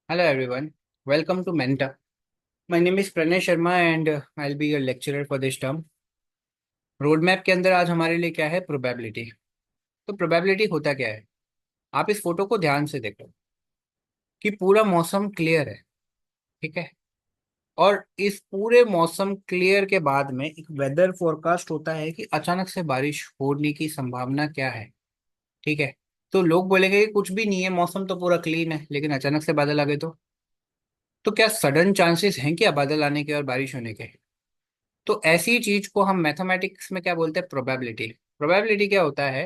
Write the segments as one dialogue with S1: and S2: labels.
S1: Hello everyone, welcome to Menta. My name is Pranay Sharma and I'll be your lecturer for this term. Road map के अंदर आज हमारे लिए क्या है? प्रोबेबिलिटी। तो प्रोबेबिलिटी होता क्या है? आप इस फोटो को ध्यान से देखो कि पूरा मौसम क्लियर है, ठीक है। और इस पूरे मौसम क्लियर के बाद में एक वेदर फोरकास्ट होता है कि अचानक से बारिश होने की संभावना क्या है, ठीक है। तो लोग बोलेंगे कि कुछ भी नहीं है, मौसम तो पूरा क्लीन है, लेकिन अचानक से बादल आ गए तो क्या सडन चांसेस हैं क्या बादल आने के और बारिश होने के? तो ऐसी चीज को हम मैथमेटिक्स में क्या बोलते हैं? प्रोबेबिलिटी। प्रोबेबिलिटी क्या होता है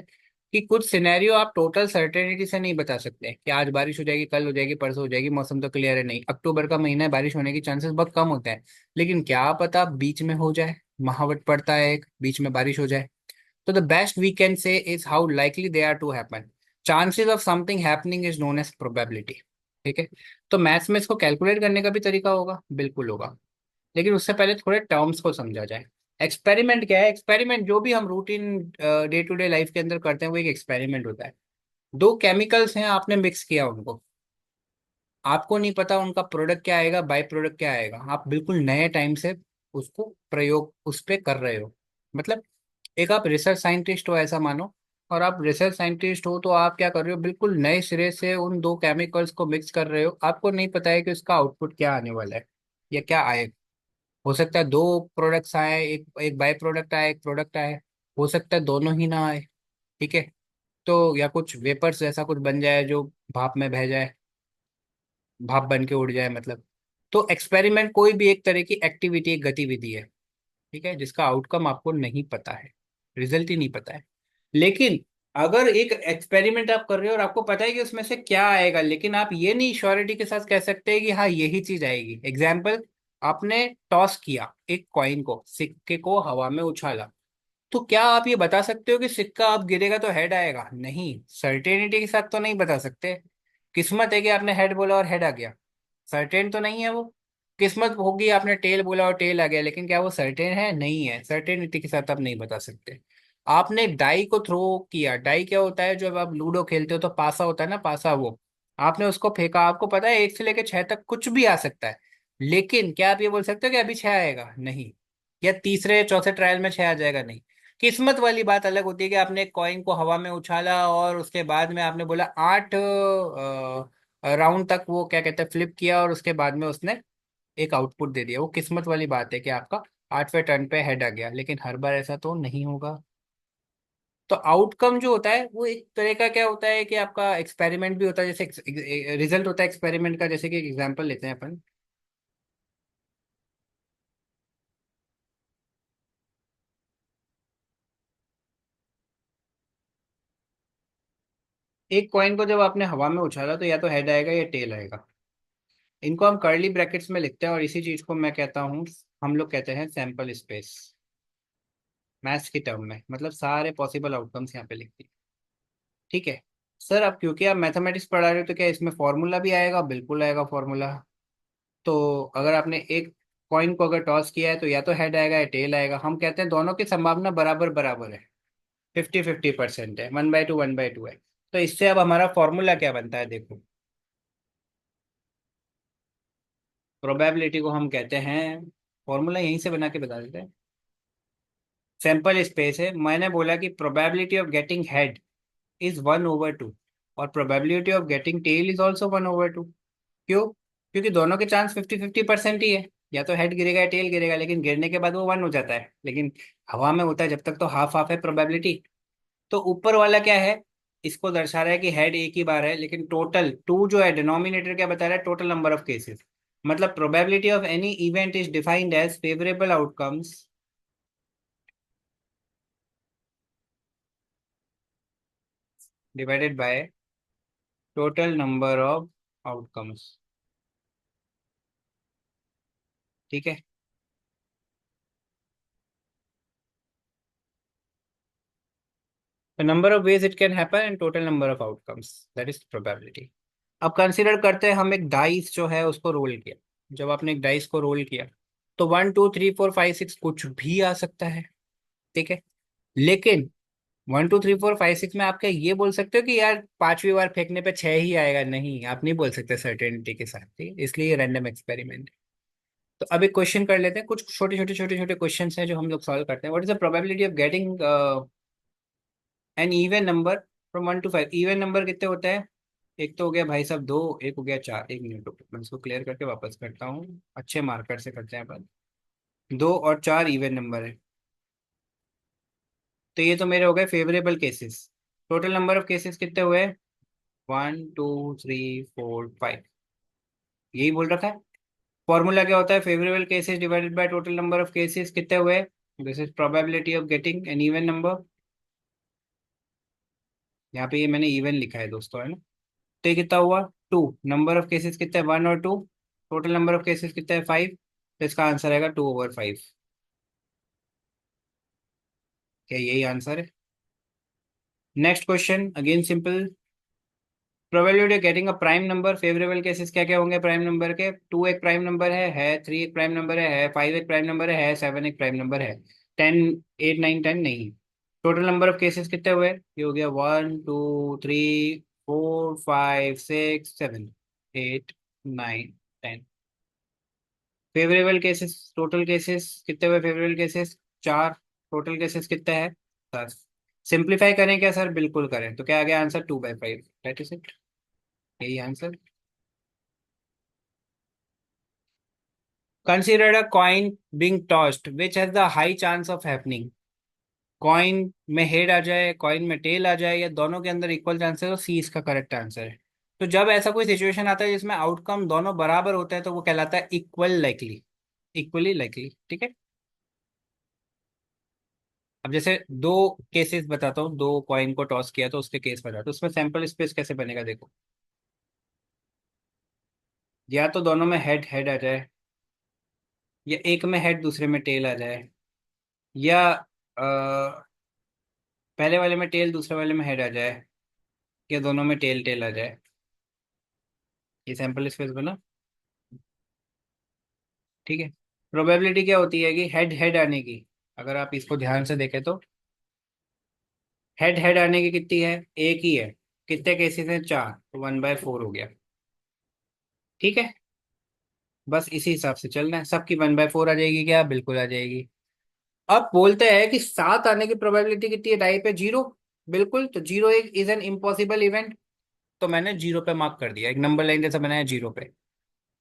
S1: कि कुछ सिनेरियो आप टोटल सर्टेनिटी से नहीं बता सकते कि आज बारिश हो जाएगी, कल हो जाएगी, परसों हो जाएगी, मौसम तो क्लियर है नहीं, अक्टूबर का महीना है, बारिश होने की चांसेस बहुत कम होते हैं। लेकिन क्या पता बीच में हो जाए, महावट पड़ता है एक, बीच में बारिश हो जाए। तो the best we can say is how likely they are to happen. Chances of something happening is known as probability, ठीक है। तो मैथ्स में इसको कैलकुलेट करने का भी तरीका होगा, बिल्कुल होगा। लेकिन उससे पहले थोड़े टर्म्स को समझा जाए। एक्सपेरिमेंट क्या है? एक्सपेरिमेंट जो भी हम routine day to day life के अंदर करते हैं वो एक एक्सपेरिमेंट होता है। दो केमिकल्स हैं, आपने मिक्स किया उनको, आपको नहीं पता उनका प्रोडक्ट क्या आएगा, बाय प्रोडक्ट क्या आएगा, आप बिल्कुल नए टाइम से उसको प्रयोग उस पे कर रहे हो। मतलब एक आप रिसर्च साइंटिस्ट हो ऐसा मानो, और आप रिसर्च साइंटिस्ट हो तो आप क्या कर रहे हो, बिल्कुल नए सिरे से उन दो केमिकल्स को मिक्स कर रहे हो, आपको नहीं पता है कि उसका आउटपुट क्या आने वाला है या क्या आएगा। हो सकता है दो प्रोडक्ट्स आए, एक एक बाय प्रोडक्ट आए, एक प्रोडक्ट आए। हो सकता है दोनों ही ना आए, ठीक है। तो या कुछ वेपर्स जैसा कुछ बन जाए जो भाप में बह जाए, भाप बन के उड़ जाए, मतलब। तो एक्सपेरिमेंट कोई भी एक तरह की एक्टिविटी, एक गतिविधि है, ठीक है, जिसका आउटकम आपको नहीं पता है, रिजल्ट ही नहीं पता है। लेकिन अगर एक एक्सपेरिमेंट आप कर रहे हो और आपको पता है कि उसमें से क्या आएगा, लेकिन आप ये नहीं श्योरिटी के साथ कह सकते कि हाँ यही चीज आएगी। एग्जाम्पल, आपने टॉस किया एक कॉइन को, सिक्के को हवा में उछाला, तो क्या आप ये बता सकते हो कि सिक्का अब गिरेगा तो हेड आएगा? नहीं, सर्टेनिटी के साथ तो नहीं बता सकते। किस्मत है कि आपने हेड बोला और हेड आ गया, सर्टेन तो नहीं है वो। किस्मत होगी आपने टेल बोला और टेल आ गया, लेकिन क्या वो सर्टेन है? नहीं है, सर्टेनिटी के साथ आप नहीं बता सकते। आपने डाई को थ्रो किया, डाई क्या होता है, जब आप लूडो खेलते हो तो पासा होता है ना, पासा, वो आपने उसको फेंका, आपको पता है 1 से लेकर 6 तक कुछ भी आ सकता है। लेकिन क्या आप ये बोल सकते हो कि अभी 6 आएगा? नहीं। या तीसरे चौथे ट्रायल में 6 आ जाएगा? नहीं। किस्मत वाली बात अलग होती है कि आपने एक कॉइन को हवा में उछाला और उसके बाद में आपने बोला 8 राउंड तक वो क्या कहते हैं फ्लिप किया, और उसके बाद में उसने एक आउटपुट दे दिया। वो किस्मत वाली बात है कि आपका 8वें टर्न पे हेड आ गया, लेकिन हर बार ऐसा तो नहीं होगा। तो आउटकम जो होता है वो एक तरह का क्या होता है कि आपका एक्सपेरिमेंट भी होता है, जैसे रिजल्ट होता है एक्सपेरिमेंट का। जैसे कि एग्जांपल लेते हैं अपन, एक कॉइन को जब आपने हवा में उछाला तो या तो हेड आएगा या टेल आएगा। इनको हम कर्ली ब्रैकेट्स में लिखते हैं, और इसी चीज को मैं कहता हूँ, हम लोग कहते हैं सैंपल स्पेस। मैथ्स की टर्म में मतलब सारे पॉसिबल आउटकम्स यहाँ पे लिखते हैं, ठीक है। सर अब क्योंकि आप मैथमेटिक्स पढ़ा रहे हो तो क्या इसमें फॉर्मूला भी आएगा? बिल्कुल आएगा फॉर्मूला। तो अगर आपने एक कॉइन को अगर टॉस किया है तो या तो हेड आएगा या टेल आएगा। हम कहते हैं दोनों की संभावना बराबर बराबर है, 50-50% है, 1/2 1/2 है। तो इससे अब हमारा फॉर्मूला क्या बनता है, देखो। प्रोबेबिलिटी को हम कहते हैं, फॉर्मूला यहीं से बना के बता देते हैं। सैंपल स्पेस है, मैंने बोला कि probability of getting head is 1/2, और probability of getting tail is also 1/2। क्यों? क्योंकि दोनों के चांस 50-50% ही है, या तो हेड गिरेगा या टेल गिरेगा, लेकिन गिरने के बाद वो 1 हो जाता है। लेकिन हवा में होता है जब तक तो हाफ हाफ है प्रोबेबिलिटी। तो ऊपर वाला क्या है, इसको दर्शा रहा है कि हेड एक ही बार है, लेकिन टोटल टू जो है डिनोमिनेटर क्या बता रहा है, टोटल नंबर ऑफ केसेस। मतलब probability of any event is defined as favourable outcomes divided by total number of outcomes, ठीक है। The number of ways it can happen and total number of outcomes, that is probability. अब consider करते हैं हम एक dice जो है उसको रोल किया। जब आपने एक डाइस को रोल किया तो 1 2 3 4 5 6 कुछ भी आ सकता है, ठीक है। लेकिन 1 2 3 4 5 6 में आप क्या ये बोल सकते हो कि यार पांचवी बार फेंकने पे 6 ही आएगा? नहीं, आप नहीं बोल सकते सर्टेनिटी के साथ, ठीक है? इसलिए रैंडम एक्सपेरिमेंट। तो अब एक क्वेश्चन कर लेते हैं, कुछ छोटे छोटे छोटे छोटे क्वेश्चन हैं जो हम लोग सॉल्व करते हैं। What is the probability of getting an even number from 1 to 5? Even number कितने होते हैं? एक तो हो गया भाई साहब 2, एक हो गया 4। 1 मिनट रुको, मैं इसको क्लियर करके वापस करता हूँ, अच्छे मार्कर से करते हैं अपन। 2 और 4 इवन नंबर है, तो ये तो मेरे हो गए favourable cases. Total number of cases कितने हुए? 1 2 3 4 5, यही बोल रखा है। फॉर्मूला क्या होता है? Favourable cases divided by total number of cases. कितने हुए? This is probability of getting an even number. यहाँ पे ये मैंने इवन लिखा है दोस्तों, है ना? तो ये कितना हुआ? 2। नंबर ऑफ केसेस कितने हैं? 1 और 2। टोटल नंबर ऑफ केसेस कितने हैं? 5। तो इसका आंसर आएगा 2/5। क्या यही आंसर है? Next question again simple. Probability of getting a prime number. Favourable cases क्या क्या होंगे प्राइम नंबर के? 2 एक प्राइम नंबर है 3 एक प्राइम नंबर है 5 एक प्राइम नंबर है 7 एक प्राइम नंबर है 10, 8 9 10 नहीं। टोटल नंबर ऑफ केसेस कितने हुए? ये हो गया 1 2 3 4 5 6 7 8 9 10। फेवरेबल केसेस, टोटल केसेस कितने हुए? Favourable cases 4। टोटल केसेस कितने हैं? 10। सिंप्लीफाई करें क्या सर? बिल्कुल करें। तो क्या आ गया आंसर? 2/5। दैट इज इट, यही answer. Consider a coin being tossed which has the high chance of happening. Coin में हेड आ जाए, कॉइन में टेल आ जाए, या दोनों के अंदर इक्वल चांसेस हो, सी इसका करेक्ट आंसर है। तो जब ऐसा कोई सिचुएशन आता है जिसमें आउटकम दोनों बराबर होते हैं तो वो कहलाता है इक्वल लाइकली। इक्वली लाइकली, ठीक है। अब जैसे दो केसेस बताता हूँ, दो कॉइन को टॉस किया तो उसके केस बताता हूँ, उसमें सैंपल स्पेस कैसे बनेगा देखो। या तो दोनों में हेड हेड आ जाए, या एक में हेड दूसरे में टेल आ जाए, या पहले वाले में टेल दूसरे वाले में हेड आ जाए, या दोनों में टेल टेल आ जाए। ये सैंपल स्पेस बना, ठीक है। प्रोबेबिलिटी क्या होती है कि हेड हेड आने की, अगर आप इसको ध्यान से देखें तो हेड हेड आने की कितनी है? एक ही है। कितने केसेस हैं? 4, तो 1/4 हो गया, ठीक है। बस इसी हिसाब से चलना है, सबकी 1/4 आ जाएगी क्या? बिल्कुल आ जाएगी। अब बोलते हैं कि 7 आने की प्रोबेबिलिटी कितनी है डाई पे? 0। बिल्कुल, तो 0 एक इज एन इम्पॉसिबल इवेंट। तो मैंने 0 पे मार्क कर दिया, एक नंबर लाइन जैसा बनाया 0 पे।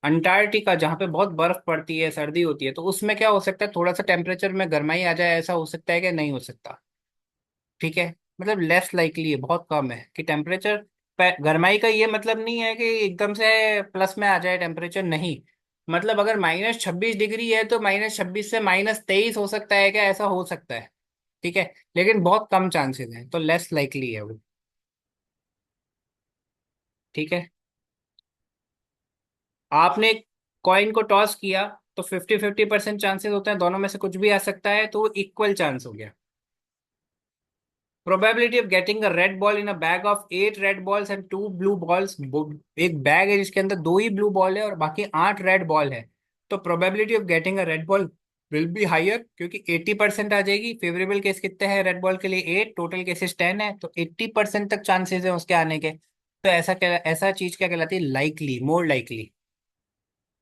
S1: अंटार्कटिका जहाँ पे बहुत बर्फ पड़ती है, सर्दी होती है, तो उसमें क्या हो सकता है? थोड़ा सा टेम्परेचर में गर्माई आ जाए, ऐसा हो सकता है कि नहीं हो सकता? ठीक है, मतलब लेस लाइकली है, बहुत कम है कि टेम्परेचर। गर्माई का ये मतलब नहीं है कि एकदम से प्लस में आ जाए टेम्परेचर, नहीं। मतलब अगर -26 डिग्री है तो -26 से -23 हो सकता है क्या? ऐसा हो सकता है, ठीक है। लेकिन बहुत कम चांसेस हैं, तो लेस लाइकली है वो, ठीक है। आपने कॉइन को टॉस किया तो 50-50% चांसेस होते हैं, दोनों में से कुछ भी आ सकता है, तो इक्वल चांस हो गया। Probability of getting a red ball in a bag of 8 red balls and 2 blue balls. एक बैग है जिसके अंदर 2 ही ब्लू बॉल है और बाकी 8 रेड बॉल है। तो probability of getting a red ball will be higher, क्योंकि 80% आ जाएगी। फेवरेबल केस कितने हैं रेड बॉल के लिए? 8। टोटल केसेस 10 है, तो 80% तक चांसेस है उसके आने के। तो ऐसा क्या, ऐसा चीज क्या कहलाती है? लाइकली, मोर लाइकली,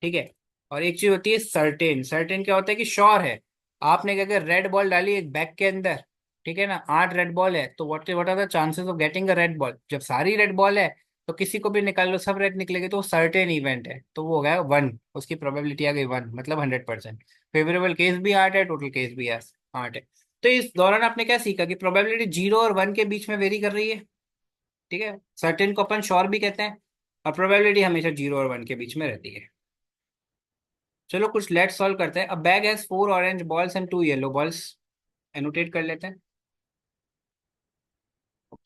S1: ठीक है। और एक चीज होती है सर्टेन। सर्टेन क्या होता है? कि श्योर है। आपने क्या किया? रेड बॉल डाली एक बैग के अंदर, ठीक है ना, 8 रेड बॉल है, तो what are the chances of getting a red ball? जब सारी रेड बॉल है तो किसी को भी निकाल लो, सब रेड निकलेगी, तो वो सर्टेन इवेंट है, तो वो हो गया 1। उसकी प्रोबेबिलिटी आ गई 1, मतलब 100%। फेवरेबल केस भी 8 है, टोटल केस भी 8 है। तो इस दौरान आपने क्या सीखा? कि प्रोबेबिलिटी 0 और 1 के बीच में वेरी कर रही है, ठीक है। सर्टेन को अपन श्योर भी कहते हैं, और प्रोबेबिलिटी हमेशा 0 और 1 के बीच में रहती है। चलो कुछ लेट सॉल्व करते हैं। अ bag has 4 orange balls and 2 yellow balls. Annotate कर लेते हैं,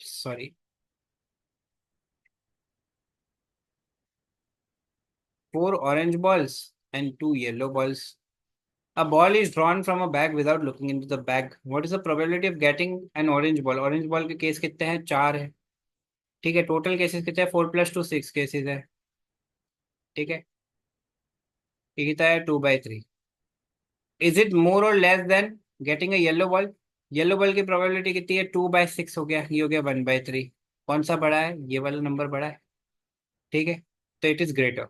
S1: sorry. 4 orange balls and 2 yellow balls. A ball is drawn from a bag without looking into the bag. What is the probability of getting an orange ball? Orange ball के case कितने हैं? 4 है, ठीक है। Total cases कितने हैं? 4 + 2 6 cases है, ठीक है। ये कितना है? 2/3। इज इट मोर और less than getting a yellow ball? Yellow ball की प्रोबेबिलिटी कितनी है? 2/6 हो गया, ये हो गया 1/3। कौन सा बड़ा है? ये वाला नंबर बड़ा है। ठीक है, तो it is greater.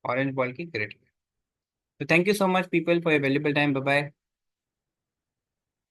S1: Orange ball की ग्रेटर। तो thank you so much people for your valuable time. Bye bye.